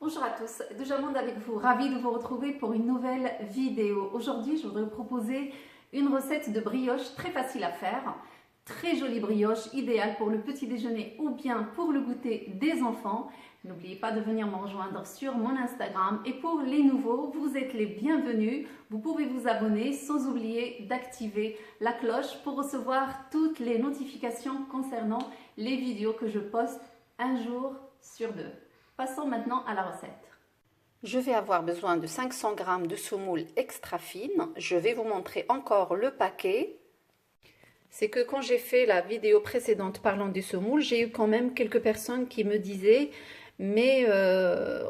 Bonjour à tous, Doujamonde avec vous, ravie de vous retrouver pour une nouvelle vidéo. Aujourd'hui, je voudrais vous proposer une recette de brioche très facile à faire. Très jolie brioche, idéale pour le petit déjeuner ou bien pour le goûter des enfants. N'oubliez pas de venir me rejoindre sur mon Instagram. Et pour les nouveaux, vous êtes les bienvenus. Vous pouvez vous abonner sans oublier d'activer la cloche pour recevoir toutes les notifications concernant les vidéos que je poste un jour sur deux. Passons maintenant à la recette. Je vais avoir besoin de 500 g de semoule extra fine. Je vais vous montrer encore le paquet. C'est que quand j'ai fait la vidéo précédente parlant des semoules, j'ai eu quand même quelques personnes qui me disaient mais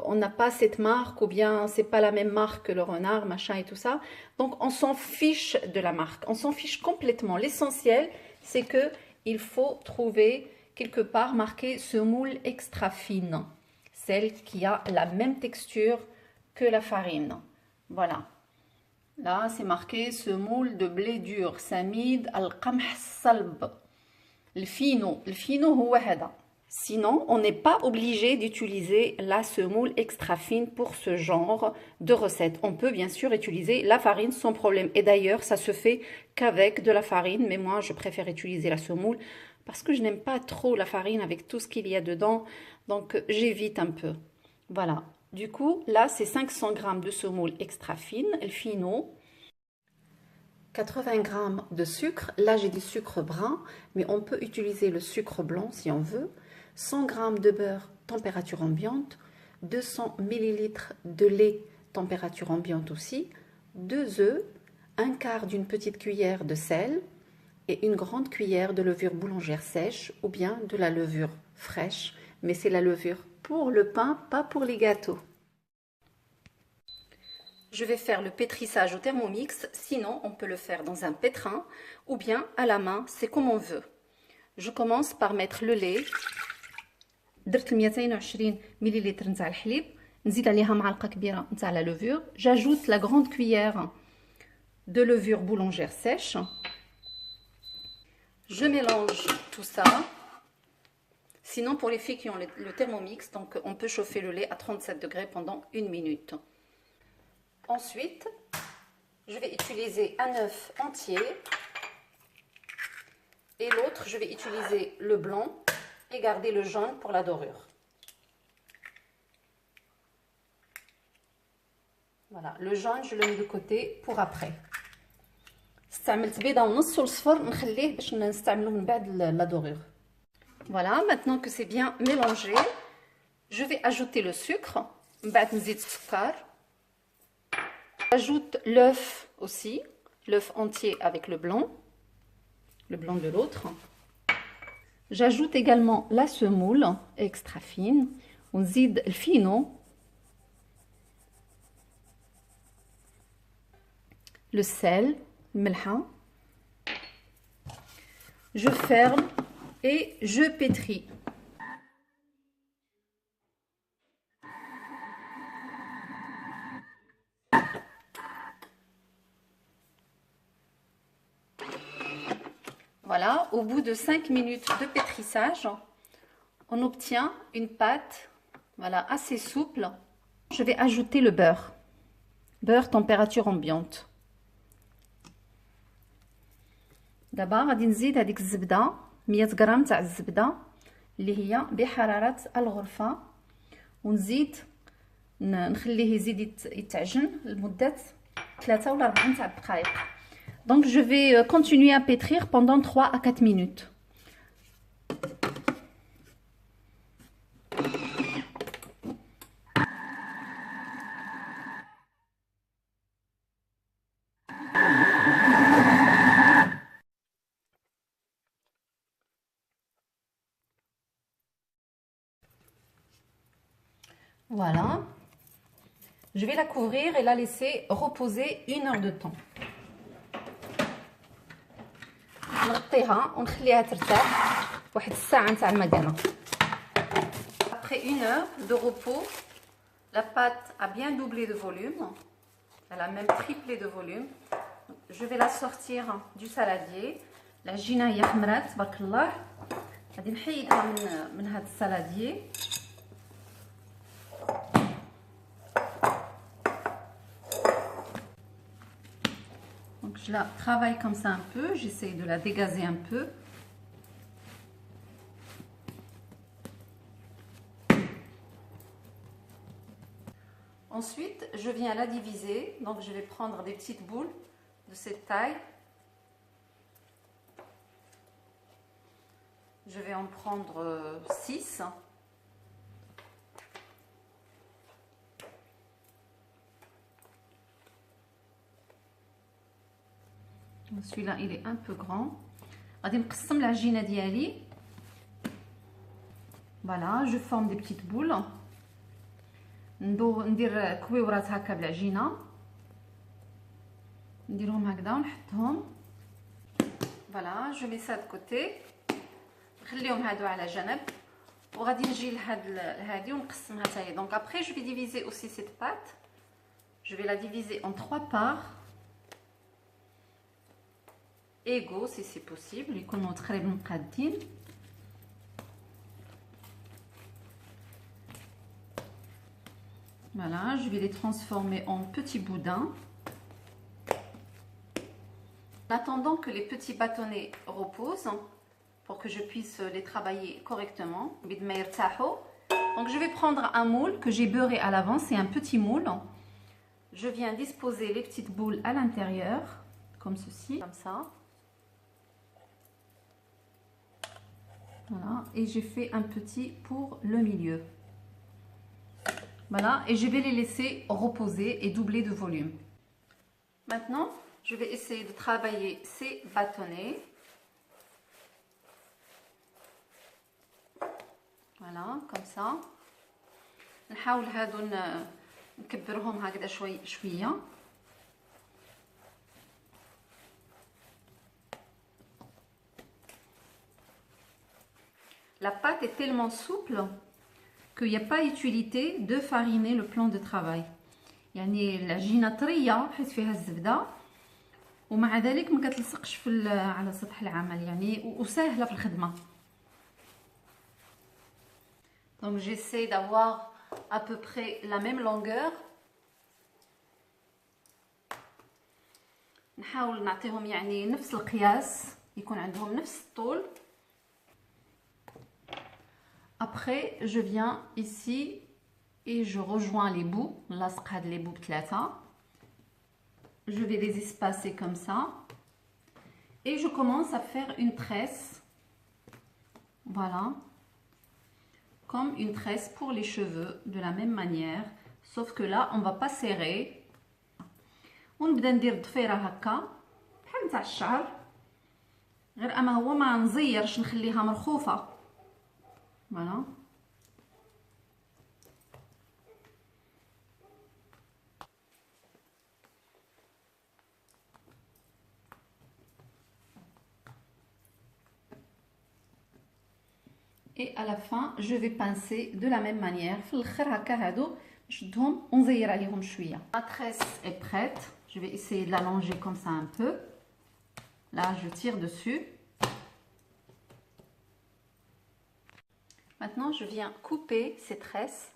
on n'a pas cette marque ou bien c'est pas la même marque que le renard, machin et tout ça. Donc on s'en fiche de la marque, on s'en fiche complètement. L'essentiel, c'est que il faut trouver quelque part marqué semoule extra fine. Celle qui a la même texture que la farine. Voilà. Là, c'est marqué semoule de blé dur. Samid al-qamh salb. Le fino. Le fino, هو هذا. Sinon, on n'est pas obligé d'utiliser la semoule extra fine pour ce genre de recette. On peut bien sûr utiliser la farine sans problème. Et d'ailleurs, ça se fait qu'avec de la farine. Mais moi, je préfère utiliser la semoule parce que je n'aime pas trop la farine avec tout ce qu'il y a dedans. Donc, j'évite un peu. Voilà. Du coup, là, c'est 500 g de semoule extra fine, el fino. 80 g de sucre. Là, j'ai du sucre brun, mais on peut utiliser le sucre blanc si on veut. 100 g de beurre, température ambiante. 200 ml de lait, température ambiante aussi. 2 œufs. Un quart d'une petite cuillère de sel. Et une grande cuillère de levure boulangère sèche ou bien de la levure fraîche. Mais c'est la levure pour le pain, pas pour les gâteaux. Je vais faire le pétrissage au Thermomix, sinon on peut le faire dans un pétrin ou bien à la main, c'est comme on veut. Je commence par mettre le lait. درت 220 ملل نتاع الحليب، نزيد عليها معلقه كبيره نتاع la levure. J'ajoute la grande cuillère de levure boulangère sèche. Je mélange tout ça. Sinon, pour les filles qui ont le Thermomix, donc on peut chauffer le lait à 37 degrés pendant 1 minute. Ensuite, je vais utiliser un œuf entier et l'autre, je vais utiliser le blanc et garder le jaune pour la dorure. Voilà, le jaune, je le mets de côté pour après. استعملت بيضه ونص والصفر نخليه باش نستعملو من بعد la dorure. Voilà, maintenant que c'est bien mélangé, je vais ajouter le sucre. من بعد نزيد السكر. J'ajoute l'œuf aussi, l'œuf entier avec le blanc de l'autre. J'ajoute également la semoule extra fine. ونزيد الفينو. Le sel, الملحة. Je ferme et je pétris. Voilà, au bout de 5 minutes de pétrissage, on obtient une pâte, voilà, assez souple. Je vais ajouter le beurre. Beurre température ambiante. دابا غادي نزيد هذيك الزبده 100 غرام تاع الزبده اللي هي بحراره الغرفه ونزيد نخليه يزيد يتعجن لمده 3 ولا 4 تاع الدقائق. Donc je vais continuer à pétrir pendant 3 à 4 minutes. Voilà. Je vais la couvrir et la laisser reposer 1 heure de temps. نغطيها ونخليها ترتاح واحد الساعة نتاع المكانة. Après 1 heure de repos, la pâte a bien doublé de volume. Elle a même triplé de volume. Je vais la sortir du saladier. La جينا هي خمرات تبارك الله. غادي نحيدها من هذا السالاديي. je la travaille comme ça un peu, j'essaie de la dégazer un peu. Ensuite, je viens la diviser, donc je vais prendre des petites boules de cette taille. Je vais en prendre 6. Celui-là, il est un peu grand. Voilà, je forme des petites boules. ندير كويورات هكا بالعجينه نديرهم هكذا ونحطهم. فوالا جو مي سا دو كوتي، نخليهم هادو على جنب وغادي نجي لهادي ونقسمها حتى هي. دونك ابري جو في ديفيزي اوسي سيت بات، جو في لا ديفيزي en 3 parts égaux si c'est possible يكونوا تقريبا مقادين. Voilà, je vais les transformer en petits boudins. En attendant que les petits bâtonnets reposent, pour que je puisse les travailler correctement. Donc je vais prendre un moule que j'ai beurré à l'avance, c'est un petit moule. Je viens disposer les petites boules à l'intérieur, comme ceci, comme ça. Voilà, et j'ai fait un petit pour le milieu. Voilà, et je vais les laisser reposer et doubler de volume. Maintenant, je vais essayer de travailler ces bâtonnets. Voilà, comme ça. نحاول هادو نكبرهم هكذا شوية. La pâte est tellement souple qu'il n'y a pas utilité de fariner le plan de travail. يعني العجينه طريه حيت فيها الزبده ومع ذلك ما كتلصقش على سطح العمل يعني وسهله في الخدمه. Donc j'essaie d'avoir à peu près la même longueur. نحاول نعطيهم يعني نفس القياس، يكون عندهم نفس الطول. Après, je viens ici et je rejoins les bouts. Les bouts je vais les espacer comme ça. Et je commence à faire une tresse. Voilà. Comme une tresse pour les cheveux, de la même manière. Sauf que là, on ne va pas serrer. ونبدا ندير ضفيره هكا بحال نتاع الشعر، غير اما هو ما نزيرش نخليها مرخوفه. Voilà. Et à la fin, je vais pincer de la même manière. Ma tresse est prête. Je vais essayer de l'allonger comme ça un peu. Là, je tire dessus. Maintenant, je viens couper ces tresses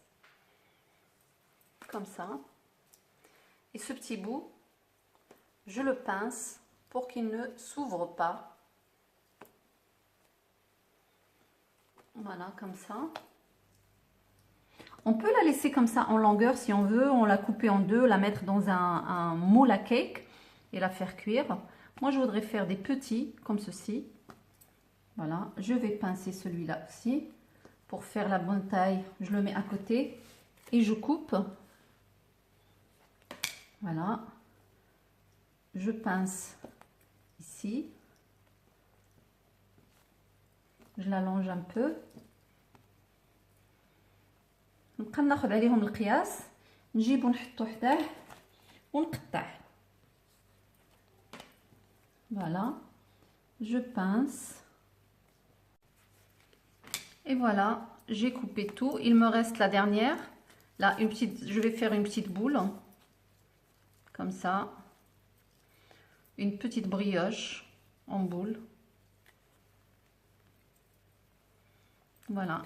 comme ça. Et ce petit bout, je le pince pour qu'il ne s'ouvre pas. Voilà, comme ça. On peut la laisser comme ça en longueur si on veut. On la couper en deux, la mettre dans un moule à cake et la faire cuire. Moi, je voudrais faire des petits comme ceci. Voilà, je vais pincer celui-là aussi. Pour faire la bonne taille, je le mets à côté et je coupe. Voilà. Je pince ici. Je l'allonge un peu. نبقى ناخذ عليهم القياس نجيبو نحطو حداه ونقطع. Voilà. Je pince. Et voilà, j'ai coupé tout. Il me reste la dernière. Là, je vais faire une petite boule. Comme ça. Une petite brioche en boule. Voilà.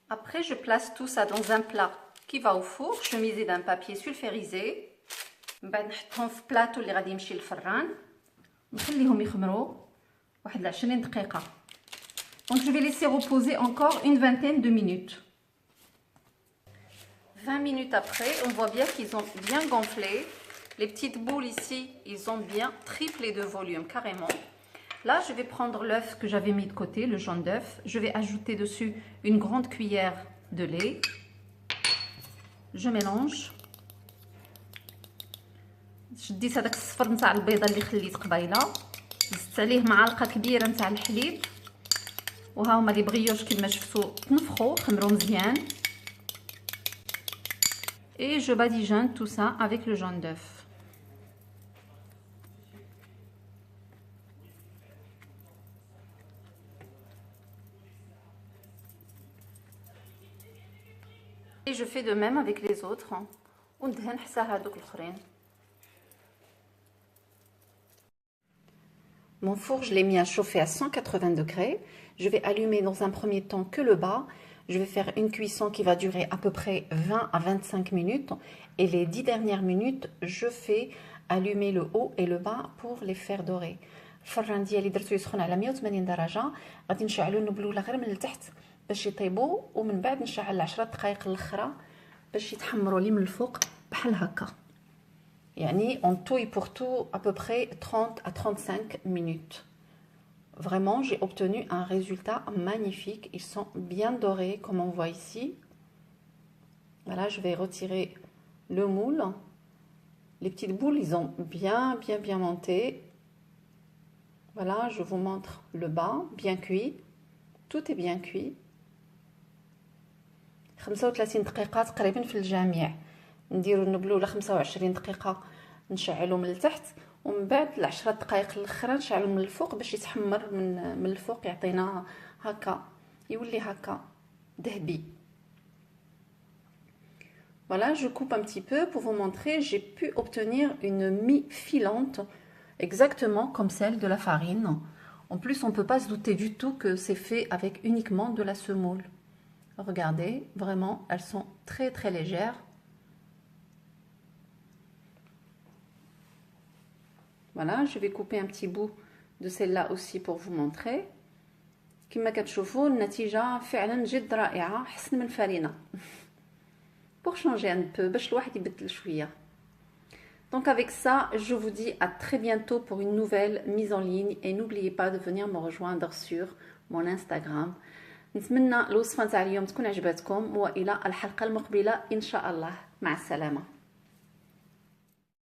Après, je place tout ça dans un plat qui va au four, chemisé d'un papier sulfurisé. من بعد نحطهم في بلاطو اللي غادي يمشي للفران ونخليهم يخمروا واحد 20 دقيقه. Donc je vais laisser reposer encore une vingtaine de minutes. 20 minutes après, on voit bien qu'ils ont bien gonflé. Les petites boules ici, ils ont bien triplé de volume, carrément. Là, je vais prendre l'œuf que j'avais mis de côté, le jaune d'œuf. Je vais ajouter dessus une grande cuillère de lait. Je mélange. شديت هذاك الصفر نتاع البيضه اللي خليت قبيله، زدت عليه معلقه كبيره نتاع الحليب، وها هما لي بريوش كما شفتوا تنفخوا خمروا مزيان. Et je badigeonne tout ça avec le jaune d'œuf. Et je fais de même avec les autres. وندهن حتى هذوك الاخرين. Mon four, je l'ai mis à chauffer à 180 degrés. Je vais allumer dans un premier temps que le bas. Je vais faire une cuisson qui va durer à peu près 20 à 25 minutes. Et les 10 dernières minutes, je fais allumer le haut et le bas pour les faire dorer. الفران ديالي درتو يسخن على 180 درجة. غادي نشعلو النبلو غير من التحت باش يطيبوا، ومن بعد نشعل 10 دقائق الاخرى باش يتحمروا لي من الفوق بحال هكا. يعني en tout et pour tout à peu près 30 à 35 minutes. Vraiment, j'ai obtenu un résultat magnifique. Ils sont bien dorés comme on voit ici. Voilà, je vais retirer le moule. Les petites boules, ils ont bien monté. Voilà, je vous montre le bas, bien cuit. Tout est bien cuit. 35 دقيقة تقريبا في الجميع. نديرو النبلو ل 25 دقيقة نشعلو من التحت، ومن بعد ل10 دقائق الاخرى نشعلو من الفوق باش يتحمر من الفوق، يعطينا هكا، يولي هكا ذهبي. Voilà, je coupe un petit peu pour vous montrer. J'ai pu obtenir une mie filante, exactement comme celle de la farine. En plus, on ne peut pas se douter du tout que c'est fait avec uniquement de la semoule. Regardez, vraiment, elles sont très légères. Voilà, je vais couper un petit bout de celle-là aussi pour vous montrer. كما كتشوفوا النتيجة فعلا جد رائعة، حسن من الفرينة. Pour changer un peu, باش الواحد يبدل شوية. Donc avec ça, je vous dis à très bientôt pour une nouvelle mise en ligne, et n'oubliez pas de venir me rejoindre sur mon Instagram. نتمنى الوصفة نتاع اليوم تكون عجبتكم، والى الحلقة المقبلة ان شاء الله. مع السلامة.